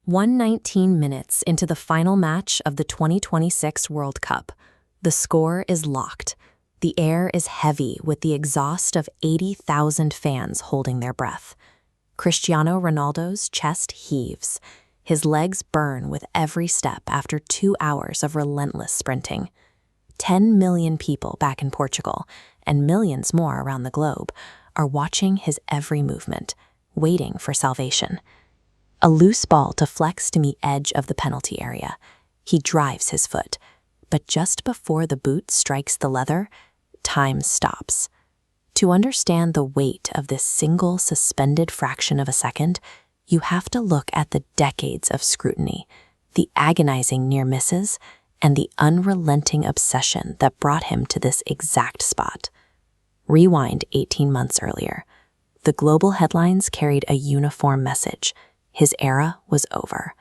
119 minutes into the final match of the 2026 World Cup. The score is locked. The air is heavy with the exhaust of 80,000 fans holding their breath. Cristiano Ronaldo's chest heaves. His legs burn with every step after 2 hours of relentless sprinting. 10 million people back in Portugal, and millions more around the globe, are watching his every movement, waiting for salvation. A loose ball deflects to meet edge of the penalty area. He drives his foot, but just before the boot strikes the leather, time stops. To understand the weight of this single suspended fraction of a second, you have to look at the decades of scrutiny, the agonizing near misses, and the unrelenting obsession that brought him to this exact spot. Rewind 18 months earlier. The global headlines carried a uniform message. His era was over.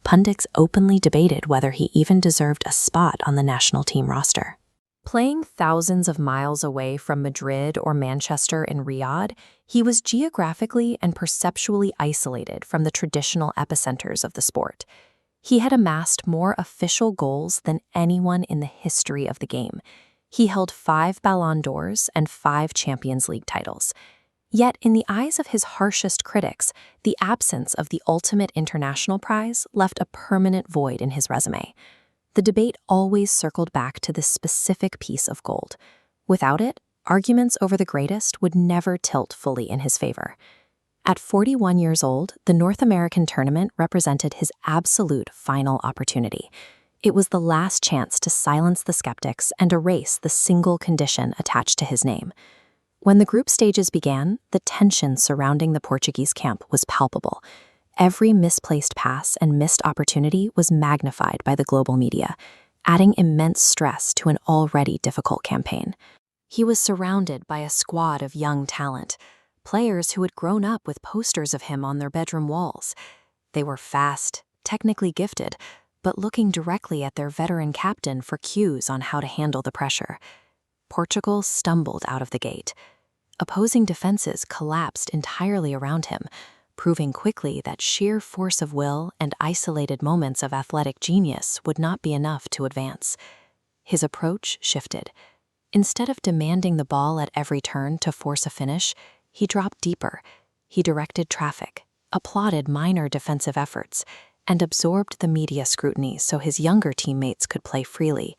Pundits openly debated whether he even deserved a spot on the national team roster. Playing thousands of miles away from Madrid or Manchester in Riyadh, he was geographically and perceptually isolated from the traditional epicenters of the sport. He had amassed more official goals than anyone in the history of the game. He held 5 Ballon d'Ors and 5 Champions League titles. Yet, in the eyes of his harshest critics, the absence of the ultimate international prize left a permanent void in his resume. The debate always circled back to this specific piece of gold. Without it, arguments over the greatest would never tilt fully in his favor. At 41 years old, the North American tournament represented his absolute final opportunity. It was the last chance to silence the skeptics and erase the single condition attached to his name. When the group stages began, the tension surrounding the Portuguese camp was palpable. Every misplaced pass and missed opportunity was magnified by the global media, adding immense stress to an already difficult campaign. He was surrounded by a squad of young talent, players who had grown up with posters of him on their bedroom walls. They were fast, technically gifted, but looking directly at their veteran captain for cues on how to handle the pressure. Portugal stumbled out of the gate. Opposing defenses collapsed entirely around him, proving quickly that sheer force of will and isolated moments of athletic genius would not be enough to advance. His approach shifted. Instead of demanding the ball at every turn to force a finish, he dropped deeper. He directed traffic, applauded minor defensive efforts, and absorbed the media scrutiny so his younger teammates could play freely.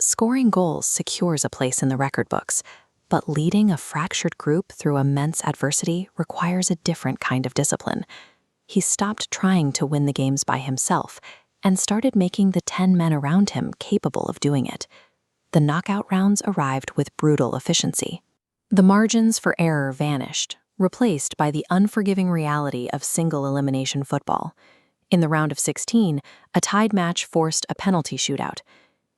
Scoring goals secures a place in the record books, but leading a fractured group through immense adversity requires a different kind of discipline. He stopped trying to win the games by himself and started making the 10 men around him capable of doing it. The knockout rounds arrived with brutal efficiency. The margins for error vanished, replaced by the unforgiving reality of single-elimination football. In the round of 16, a tied match forced a penalty shootout.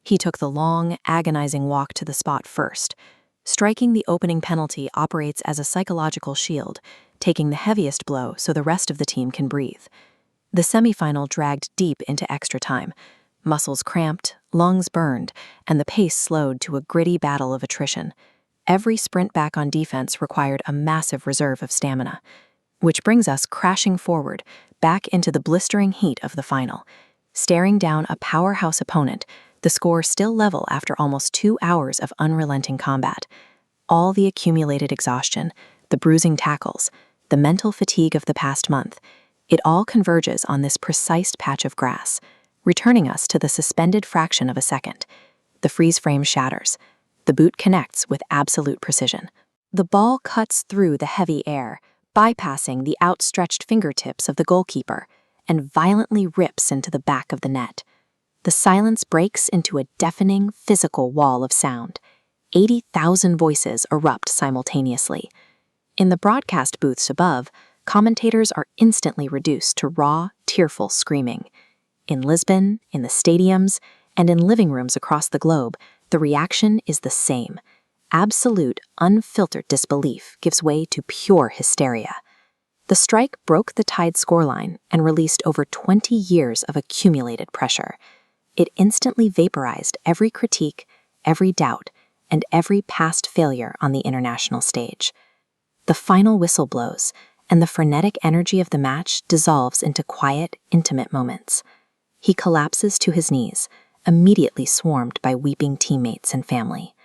He took the long, agonizing walk to the spot first. Striking the opening penalty operates as a psychological shield, taking the heaviest blow so the rest of the team can breathe. The semifinal dragged deep into extra time. Muscles cramped, lungs burned, and the pace slowed to a gritty battle of attrition. Every sprint back on defense required a massive reserve of stamina. Which brings us crashing forward, back into the blistering heat of the final. Staring down a powerhouse opponent, the score still level after almost 2 hours of unrelenting combat. All the accumulated exhaustion, the bruising tackles, the mental fatigue of the past month, it all converges on this precise patch of grass, returning us to the suspended fraction of a second. The freeze frame shatters. The boot connects with absolute precision. The ball cuts through the heavy air, bypassing the outstretched fingertips of the goalkeeper, and violently rips into the back of the net. The silence breaks into a deafening, physical wall of sound. 80,000 voices erupt simultaneously. In the broadcast booths above, commentators are instantly reduced to raw, tearful screaming. In Lisbon, in the stadiums, and in living rooms across the globe, the reaction is the same. Absolute, unfiltered disbelief gives way to pure hysteria. The strike broke the tied scoreline and released over 20 years of accumulated pressure. It instantly vaporized every critique, every doubt, and every past failure on the international stage. The final whistle blows, and the frenetic energy of the match dissolves into quiet, intimate moments. He collapses to his knees, immediately swarmed by weeping teammates and family.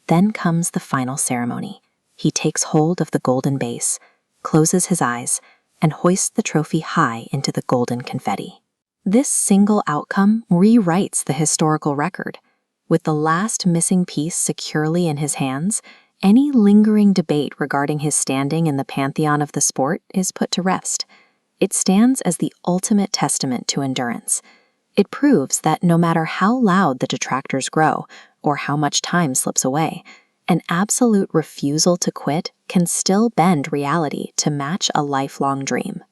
Then comes the final ceremony. He takes hold of the golden base, closes his eyes, and hoists the trophy high into the golden confetti. This single outcome rewrites the historical record. With the last missing piece securely in his hands, any lingering debate regarding his standing in the pantheon of the sport is put to rest. It stands as the ultimate testament to endurance. It proves that no matter how loud the detractors grow or how much time slips away, an absolute refusal to quit can still bend reality to match a lifelong dream.